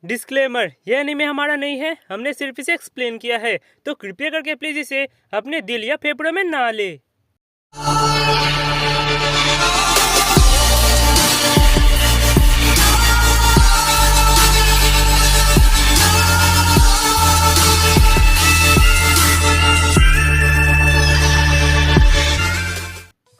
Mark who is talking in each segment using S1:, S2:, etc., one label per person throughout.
S1: Disclaimer, यह anime हमारा नहीं है, हमने सिर्फ इसे एक्सप्लेन किया है, तो कृपया करके प्लीज इसे अपने दिल या फेफड़ों में ना ले।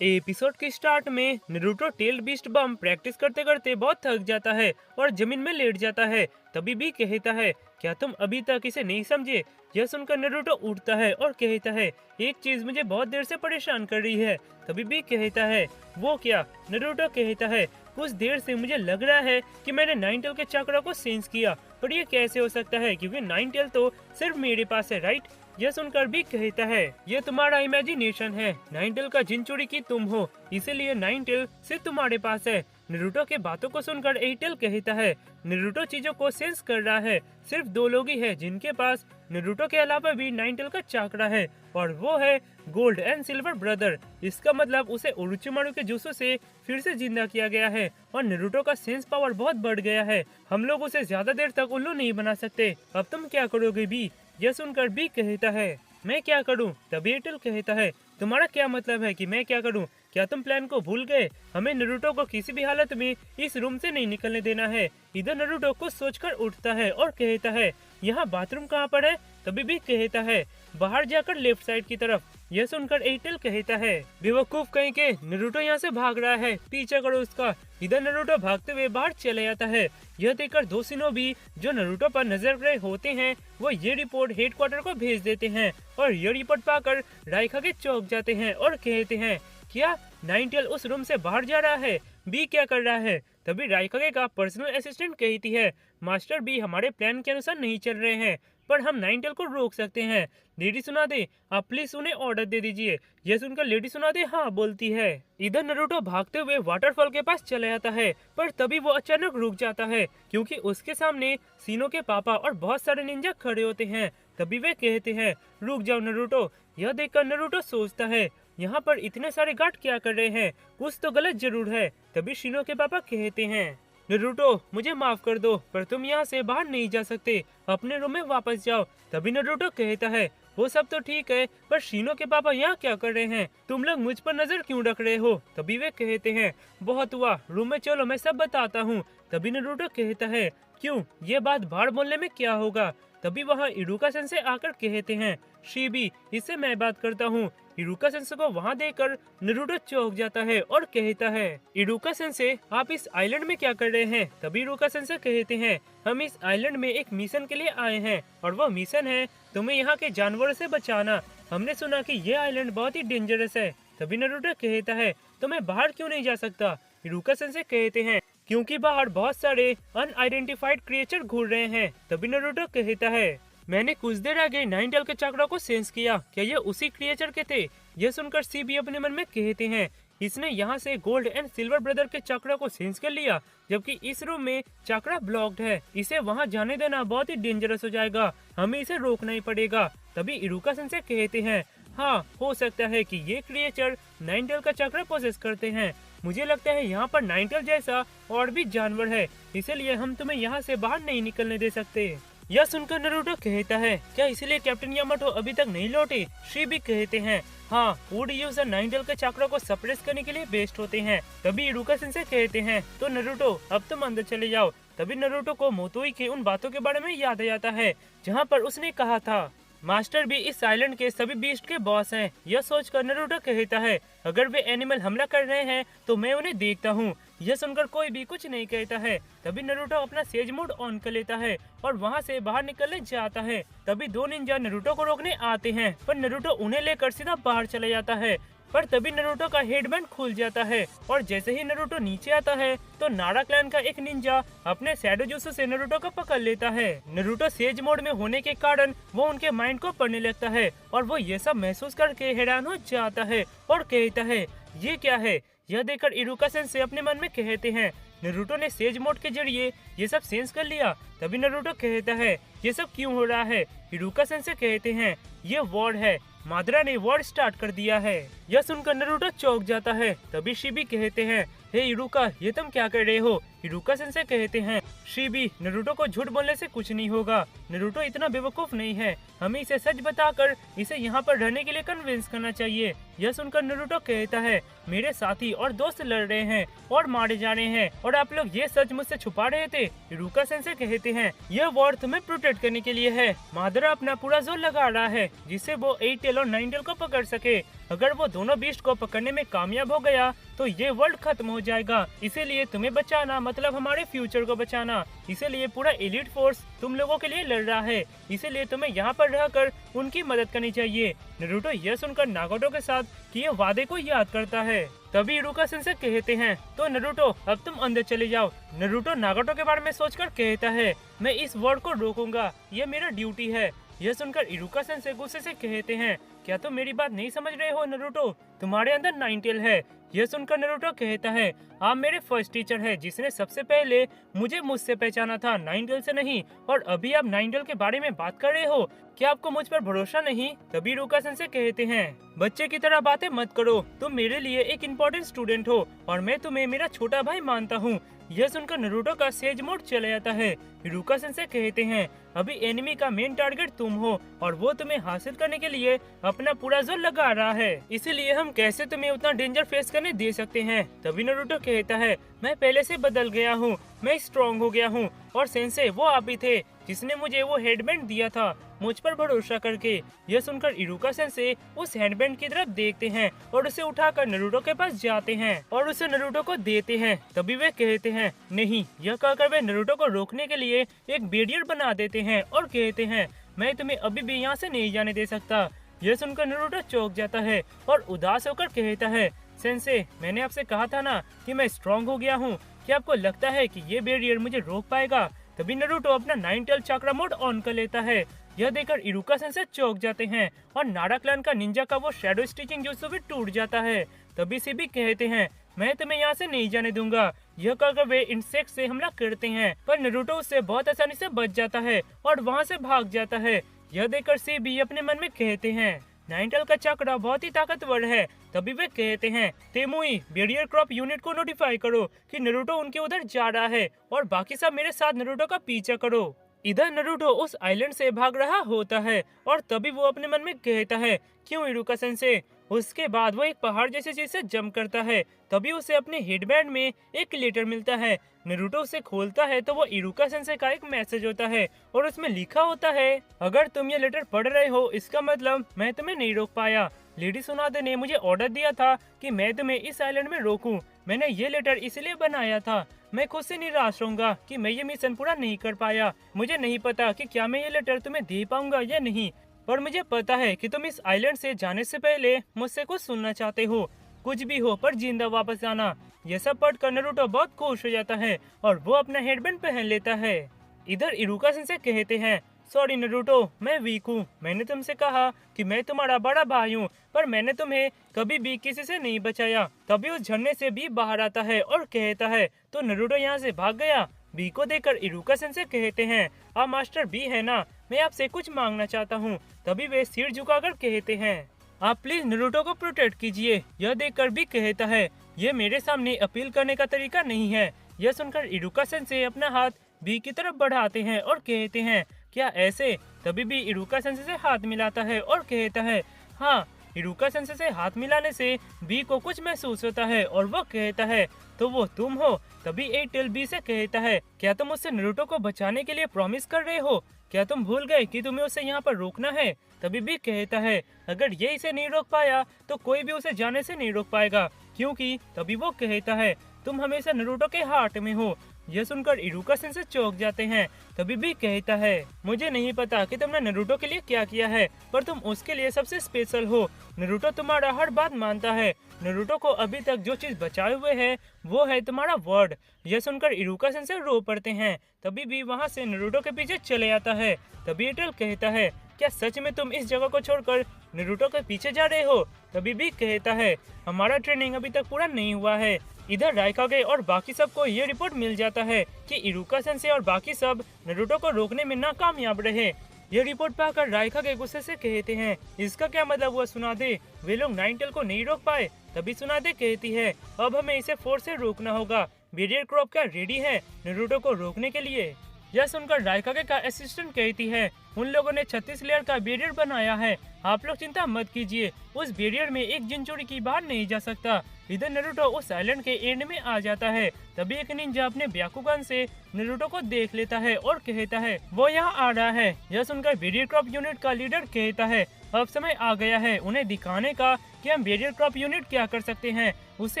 S1: एपिसोड के स्टार्ट में नारुतो टेल बीस्ट बम प्रैक्टिस करते करते बहुत थक जाता है और जमीन में लेट जाता है। तभी भी कहता है, क्या तुम अभी तक इसे नहीं समझे? यह सुनकर नारुतो उठता है और कहता है, एक चीज मुझे बहुत देर से परेशान कर रही है। तभी भी कहता है, वो क्या? नारुतो कहता है, कुछ देर से मुझे लग रहा है कि मैंने नाइन टेल के चक्र को सेंस किया, पर ये कैसे हो सकता है क्योंकि नाइन टेल तो सिर्फ मेरे पास है, राइट? यह सुनकर भी कहता है, ये तुम्हारा इमेजिनेशन है, नाइन टेल का जिन की तुम हो, इसीलिए नाइन टेल सिर्फ तुम्हारे पास है। नारुतो के बातों को सुनकर एट टेल कहता है, नारुतो चीजों को सेंस कर रहा है, सिर्फ दो लोग ही है जिनके पास नारुतो के अलावा भी नाइन टेल का चाकरा है, और वो है गोल्ड एंड सिल्वर ब्रदर। इसका मतलब उसे ओरोचिमारू के जुत्सु से फिर से जिंदा किया गया है और नारुतो का सेंस पावर बहुत बढ़ गया है। हम लोग उसे ज्यादा देर तक उल्लू नहीं बना सकते। अब तुम क्या करोगे भी? यह सुनकर भी कहता है, मैं क्या करूं? तभी एट टेल कहता है, तुम्हारा क्या मतलब है कि मैं क्या करूं? क्या तुम प्लान को भूल गए? हमें नारुतो को किसी भी हालत में इस रूम से नहीं निकलने देना है। इधर नारुतो कुछ सोचकर उठता है और कहता है, यहाँ बाथरूम कहाँ पर है? तभी भी कहता है, बाहर जाकर लेफ्ट साइड की तरफ। यह सुनकर एट टेल कहता है, बेवकूफ कहीं के, नारुतो यहाँ से भाग रहा है, पीछा करो उसका। इधर नारुतो भागते हुए बाहर चले जाता है। यह देखकर दो शिनोबी जो नारुतो पर नजर रहे होते हैं, वो ये रिपोर्ट हेडक्वार्टर को भेज देते हैं और ये रिपोर्ट पाकर राइकागे चौंक जाते हैं और कहते हैं, क्या नाइन टेल उस रूम से बाहर जा रहा है? बी क्या कर रहा है? तभी राइकागे का पर्सनल असिस्टेंट कहती है, मास्टर बी हमारे प्लान के अनुसार नहीं चल रहे हैं, पर हम नाइन टेल को रोक सकते हैं। लेडी सुना दे, आप प्लीज उन्हें ऑर्डर दे दीजिए। यह सुनकर लेडी सुना दे हाँ बोलती है। इधर नारुतो भागते हुए वाटरफॉल के पास चला जाता है, पर तभी वो अचानक रुक जाता है क्योंकि उसके सामने सीनो के पापा और बहुत सारे निंजा खड़े होते हैं। तभी वे कहते हैं, रुक जाओ नारुतो। यह देखकर नारुतो सोचता है, यहाँ पर इतने सारे गार्ड क्या कर रहे हैं? कुछ तो गलत जरूर है। तभी शिनो के पापा कहते हैं, नारुतो मुझे माफ कर दो, पर तुम यहाँ से बाहर नहीं जा सकते, अपने रूम में वापस जाओ। तभी नारुतो कहता है, वो सब तो ठीक है, पर शिनो के पापा यहाँ क्या कर रहे हैं? तुम लोग मुझ पर नजर क्यों रख रहे हो? तभी वे कहते हैं, बहुत हुआ, रूम में चलो मैं सब बताता हूँ। तभी नारुतो कहता है, क्यों? ये बात बाहर बोलने में क्या होगा? तभी वहाँ इरुका सेंसे आकर कहते हैं, शिबी इससे मैं बात करता हूँ। इरुका सेंसे को वहाँ देखकर नारुतो चौंक जाता है और कहता है, इरुका सेंसे आप इस आइलैंड में क्या कर रहे हैं? तभी इरुका सेंसे कहते हैं, हम इस आइलैंड में एक मिशन के लिए आए हैं और वो मिशन है तुम्हें यहाँ के जानवरों से बचाना। हमने सुना कि ये आइलैंड बहुत ही डेंजरस है। तभी नारुतो कहता है, तो मैं बाहर क्यों नहीं जा सकता? इरुका सेंसे कहते हैं, क्योंकि बाहर बहुत सारे अनआइडेंटिफाइड क्रिएचर घूर रहे हैं। तभी नारुतो कहता है, मैंने कुछ देर आगे नाइन टेल के चक्रों को सेंस किया, क्या ये उसी क्रिएचर के थे? यह सुनकर सीबी अपने मन में कहते हैं, इसने यहाँ से गोल्ड एंड सिल्वर ब्रदर के चक्र को सेंस कर लिया, जबकि इस रूम में चक्रा ब्लॉक्ड है। इसे वहाँ जाने देना बहुत ही डेंजरस हो जाएगा, हमें इसे रोकना ही पड़ेगा। तभी इरुका सेंसे कहते हैं, हाँ हो सकता है कि ये क्रिएचर नाइन टेल का चक्र पोसेस करते हैं। मुझे लगता है यहाँ पर नाइन टेल जैसा और भी जानवर है, इसलिए हम तुम्हें यहाँ से बाहर नहीं निकलने दे सकते। यह सुनकर नारुतो कहता है, क्या इसलिए कैप्टन यामाटो अभी तक नहीं लौटे? श्री भी कहते हैं, हाँ वुड यूजर नाइन टेल के चक्रों को सप्रेस करने के लिए बेस्ट होते हैं। तभी इरुका सेंसे कहते हैं, तो नारुतो अब तुम अंदर चले जाओ। तभी नारुतो को मोतोई के उन बातों के बारे में याद आ जाता है जहाँ पर उसने कहा था, मास्टर भी इस आइलैंड के सभी बीस्ट के बॉस हैं। यह सोचकर नारुतो कहता है, अगर वे एनिमल हमला कर रहे हैं तो मैं उन्हें देखता हूँ। यह सुनकर कोई भी कुछ नहीं कहता है। तभी नारुतो अपना सेज मोड ऑन कर लेता है और वहाँ से बाहर निकलने जाता है। तभी दो निंजा नारुतो को रोकने आते हैं, पर नारुतो उन्हें लेकर सीधा बाहर चला जाता है। पर तभी नारुतो का हेडबैंड खुल जाता है और जैसे ही नारुतो नीचे आता है तो नारा क्लैन का एक निंजा अपने शैडो जुत्सु से नारुतो को पकड़ लेता है। नारुतो सेज मोड में होने के कारण वो उनके माइंड को पढ़ने लगता है और वो ये सब महसूस करके हैरान हो जाता है और कहता है, ये क्या है? यह देखकर इरुका सेंसे अपने मन में कहते हैं, नारुतो ने सेज मोड के जरिए ये सब सेंस कर लिया। तभी नारुतो कहता है, ये सब क्यों हो रहा है? इरुका सेंसे कहते हैं, ये वॉर है, मादरा ने वॉर स्टार्ट कर दिया है। यह सुनकर नारुतो चौंक जाता है। तभी शिबी कहते हैं, हे इरुका ये तुम क्या कर रहे हो? इरुका सेंसे कहते हैं, शिबी नारुतो को झूठ बोलने से कुछ नहीं होगा। नारुतो इतना बेवकूफ नहीं है, हमें इसे सच बताकर इसे यहाँ पर रहने के लिए कन्विंस करना चाहिए। यह सुनकर नारुतो कहता है, मेरे साथी और दोस्त लड़ रहे हैं और मारे जा रहे हैं और आप लोग ये सच मुझसे छुपा रहे थे। इरुका सेंसे कहते हैं, यह वॉर तुम्हें प्रोटेक्ट करने के लिए है। मादरा अपना पूरा जोर लगा रहा है जिससे वो 8 टेल और 9 टेल को पकड़ सके। अगर वो दोनों बीस्ट को पकड़ने में कामयाब हो गया तो ये वर्ल्ड खत्म हो जाएगा। इसीलिए तुम्हें बचाना मतलब हमारे फ्यूचर को बचाना। इसीलिए पूरा एलिट फोर्स तुम लोगों के लिए लड़ रहा है। इसीलिए तुम्हें यहाँ पर रहकर उनकी मदद करनी चाहिए। नारुतो यह सुनकर नागोटो के साथ किए वादे को याद करता है। तभी इरुका सेंसे कहते हैं, तो नारुतो अब तुम अंदर चले जाओ। नारुतो नागोटो के बारे में सोचकर कहता है, मैं इस वॉर को रोकूंगा, यह मेरा ड्यूटी है। यह सुनकर इरुका सेंसे गुस्से से कहते हैं, क्या तुम मेरी बात नहीं समझ रहे हो नारुतो? तुम्हारे अंदर 9 टेल है। यह सुनकर नारुतो कहता है, आप मेरे फर्स्ट टीचर हैं जिसने सबसे पहले मुझसे पहचाना था, 9 टेल से नहीं। और अभी आप 9 टेल के बारे में बात कर रहे हो, क्या आपको मुझ पर भरोसा नहीं? तभी इरुका सेंसे कहते हैं, बच्चे की तरह बातें मत करो, तुम मेरे लिए एक इम्पोर्टेंट स्टूडेंट हो और मैं तुम्हें मेरा छोटा भाई मानता हूँ। यह सुनकर नारुतो का सेज मोड चला जाता है। इरुका सेंसे कहते हैं, अभी एनिमी का मेन टारगेट तुम हो और वो तुम्हें हासिल करने के लिए अपना पूरा जोर लगा रहा है, इसीलिए हम कैसे तुम्हें उतना डेंजर फेस करने दे सकते हैं। तभी नारुतो कहता है, मैं पहले से बदल गया हूँ, मैं स्ट्रॉन्ग हो गया हूँ और सेंसे वो आप ही थे जिसने मुझे वो हेडबैंड दिया था मुझ पर भरोसा करके। यह सुनकर इरुका सेंसे उस हेडबैंड की तरफ देखते हैं और उसे उठाकर नारुतो के पास जाते हैं और उसे नारुतो को देते हैं। तभी वे कहते हैं नहीं। यह कहकर वे नारुतो को रोकने के लिए एक बैरियर बना देते हैं और कहते हैं, मैं तुम्हें अभी भी यहाँ से नहीं जाने दे सकता। यह सुनकर नारुतो चौंक जाता है और उदास होकर कहता है, सेंसे मैंने आपसे कहा था ना कि मैं स्ट्रॉन्ग हो गया हूँ, क्या आपको लगता है कि ये बैरियर मुझे रोक पाएगा? तभी नारुतो अपना 9 टेल चक्रा मोड ऑन कर लेता है। यह देखकर इरुका सेंसे चौंक जाते हैं और नारा क्लैन का निंजा का वो शैडो स्टिचिंग jutsu भी टूट जाता है। तभी शिबी कहते हैं, मैं तुम्हें यहाँ से नहीं जाने दूंगा। यह कहकर वे इंसेक्ट से हमला करते हैं पर नारुतो उससे बहुत आसानी से बच जाता है और वहाँ से भाग जाता है। यह देखकर शिबी अपने मन में कहते हैं, 9 टेल का चक्रा बहुत ही ताकतवर है। तभी वे कहते हैं, तेमुई बैरियर क्रॉप यूनिट को नोटिफाई करो कि नारुतो उनके उधर जा रहा है और बाकी सब मेरे साथ नारुतो का पीछा करो। इधर नारुतो उस आइलैंड से भाग रहा होता है और तभी वो अपने मन में कहता है, क्यों इरुका सेंसे? उसके बाद वो एक पहाड़ जैसी चीज से जंप करता है। तभी उसे अपने हेडबैंड में एक लेटर मिलता है। नारुतो उसे खोलता है तो वो इरुका सेंसे का एक मैसेज होता है और उसमें लिखा होता है, अगर तुम ये लेटर पढ़ रहे हो इसका मतलब मैं तुम्हें नहीं रोक पाया। लेडी सुनादे ने मुझे ऑर्डर दिया था कि मैं तुम्हें इस आइलैंड में रोकूं। मैंने ये लेटर इसलिए बनाया था। मैं खुद से निराश रहूंगा कि मैं ये मिशन पूरा नहीं कर पाया। मुझे नहीं पता कि क्या मैं ये लेटर तुम्हें दे पाऊंगा या नहीं, पर मुझे पता है कि तुम इस आइलैंड से जाने से पहले मुझसे कुछ सुनना चाहते हो। कुछ भी हो पर जिंदा वापस आना। यह सब पढ़कर नारुतो बहुत खुश हो जाता है और वो अपना हेडबैंड पहन लेता है। इधर इरुका सेंसे कहते हैं, सॉरी नारुतो, मैं वीक हूँ। मैंने तुमसे कहा कि मैं तुम्हारा बड़ा भाई हूँ पर मैंने तुम्हें कभी भी किसी से नहीं बचाया। तभी उस झरने से भी बाहर आता है और कहता है, तो नारुतो यहाँ से भाग गया। बी को देखकर इरुका सेंसे कहते हैं, आप मास्टर बी है ना, मैं आपसे कुछ मांगना चाहता हूँ। तभी वे सिर झुकाकर कहते हैं, आप प्लीज नारुतो को प्रोटेक्ट कीजिए। यह देखकर भी कहता है, ये मेरे सामने अपील करने का तरीका नहीं है। यह सुनकर इरुका सेंसे अपना हाथ बी की तरफ बढ़ाते हैं और कहते हैं, क्या ऐसे? तभी भी इरुका सेंसे से हाथ मिलाता है और कहता है, हाँ। इरुका सेंसे से हाथ मिलाने से बी को कुछ महसूस होता है और वो कहता है, तो वो तुम हो? तभी 8 टेल बी से कहता है, क्या तुम उससे नारुतो को बचाने के लिए प्रॉमिस कर रहे हो? क्या तुम भूल गए कि तुम्हें उसे यहाँ पर रोकना है? तभी भी कहता है, अगर ये इसे नहीं रोक पाया तो कोई भी उसे जाने से नहीं रोक पाएगा, क्योंकि तभी वो कहता है, तुम हमेशा नारुतो के हार्ट में हो। यह सुनकर इरुका सेंसे चौंक जाते हैं। तभी भी कहता है, मुझे नहीं पता कि तुमने नारुतो के लिए क्या किया है, पर तुम उसके लिए सबसे स्पेशल हो। नारुतो तुम्हारा हर बात मानता है। नारुतो को अभी तक जो चीज बचाए हुए है वो है तुम्हारा वर्ड। यह सुनकर इरुका सेंसे रो पड़ते हैं। तभी भी वहाँ से नारुतो के पीछे चले आता है। तभी एटल कहता है, क्या सच में तुम इस जगह को छोड़कर नारुतो के पीछे जा रहे हो? तभी भी कहता है, हमारा ट्रेनिंग अभी तक पूरा नहीं हुआ है। इधर राइकागे और बाकी सबको ये रिपोर्ट मिल जाता है कि इरुका सेंसे और बाकी सब नारुतो को रोकने में नाकामयाब रहे। ये रिपोर्ट पाकर राइकागे गुस्से से कहते हैं, इसका क्या मतलब हुआ सुनादे? वे लोग 9 टेल को नहीं रोक पाए। तभी सुनादे कहती है, अब हमें इसे फोर्स से रोकना होगा। बैरियर क्रॉप क्या रेडी है नारुतो को रोकने के लिए। यह सुनकर राइकागे का असिस्टेंट कहती है, उन लोगों ने 36 लेयर का बैरियर बनाया है, आप लोग चिंता मत कीजिए, उस बैरियर में एक जिनचोरी बाहर नहीं जा सकता। इधर नारुतो उस आइलैंड के एंड में आ जाता है। तभी एक निंजा अपने ब्याकुगन से नारुतो को देख लेता है और कहता है वो यहाँ आ रहा है। यह सुनकर बैरियर क्रॉप यूनिट का लीडर कहता है अब समय आ गया है उन्हें दिखाने का कि हम बैरियर क्रॉप यूनिट क्या कर सकते हैं। उसे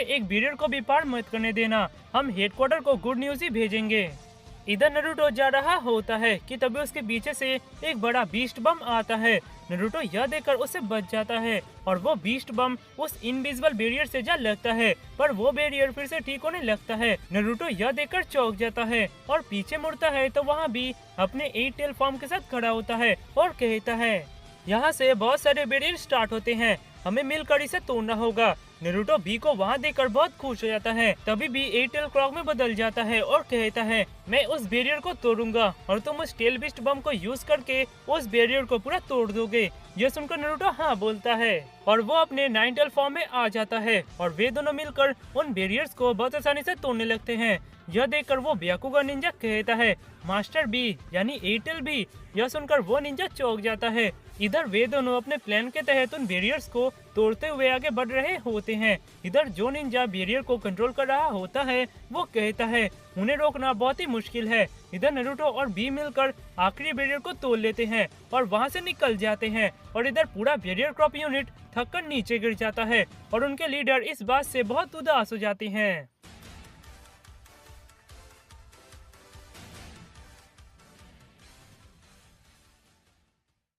S1: एक बैरियर को भी पार मत करने देना, हम हेडक्वार्टर को गुड न्यूज ही भेजेंगे। इधर नारुतो जा रहा होता है कि तभी उसके पीछे से एक बड़ा बीस्ट बम आता है। नारुतो यह देखकर उससे बच जाता है और वो बीस्ट बम उस इनविजिबल बैरियर से जा लगता है, पर वो बैरियर फिर से ठीक होने लगता है। नारुतो यह देखकर चौंक जाता है और पीछे मुड़ता है तो वहाँ भी अपने 8 टेल फॉर्म के साथ खड़ा होता है और कहता है यहाँ से बहुत सारे बैरियर स्टार्ट होते हैं, हमें मिलकर इसे तोड़ना होगा। नारुतो भी को वहाँ देखकर बहुत खुश हो जाता है। तभी भी 8 टेल क्लॉक में बदल जाता है और कहता है मैं उस बैरियर को तोड़ूंगा और तुम उस टेल बीस्ट बम को यूज करके उस बैरियर को पूरा तोड़ दोगे। यह सुनकर नारुतो हाँ बोलता है और वो अपने 9 टेल फॉर्म में आ जाता है और वे दोनों मिलकर उन बैरियर्स को बहुत आसानी से तोड़ने लगते हैं। यह देखकर वो ब्याकुगन निंजा कहता है मास्टर बी यानी 8 टेल भी। यह सुनकर वो निंजा चौंक जाता है। इधर वे दोनों अपने प्लान के तहत उन बैरियर्स को तोड़ते हुए आगे बढ़ रहे होते हैं। इधर जो निंजा बैरियर को कंट्रोल कर रहा होता है वो कहता है उन्हें रोकना बहुत ही मुश्किल है। इधर नारुतो और बी मिलकर आखिरी बैरियर को तोड़ लेते हैं और वहां से निकल जाते हैं और इधर पूरा बैरियर क्रॉप यूनिट थककर नीचे गिर जाता है और उनके लीडर इस बात से बहुत उदास हो जाते हैं।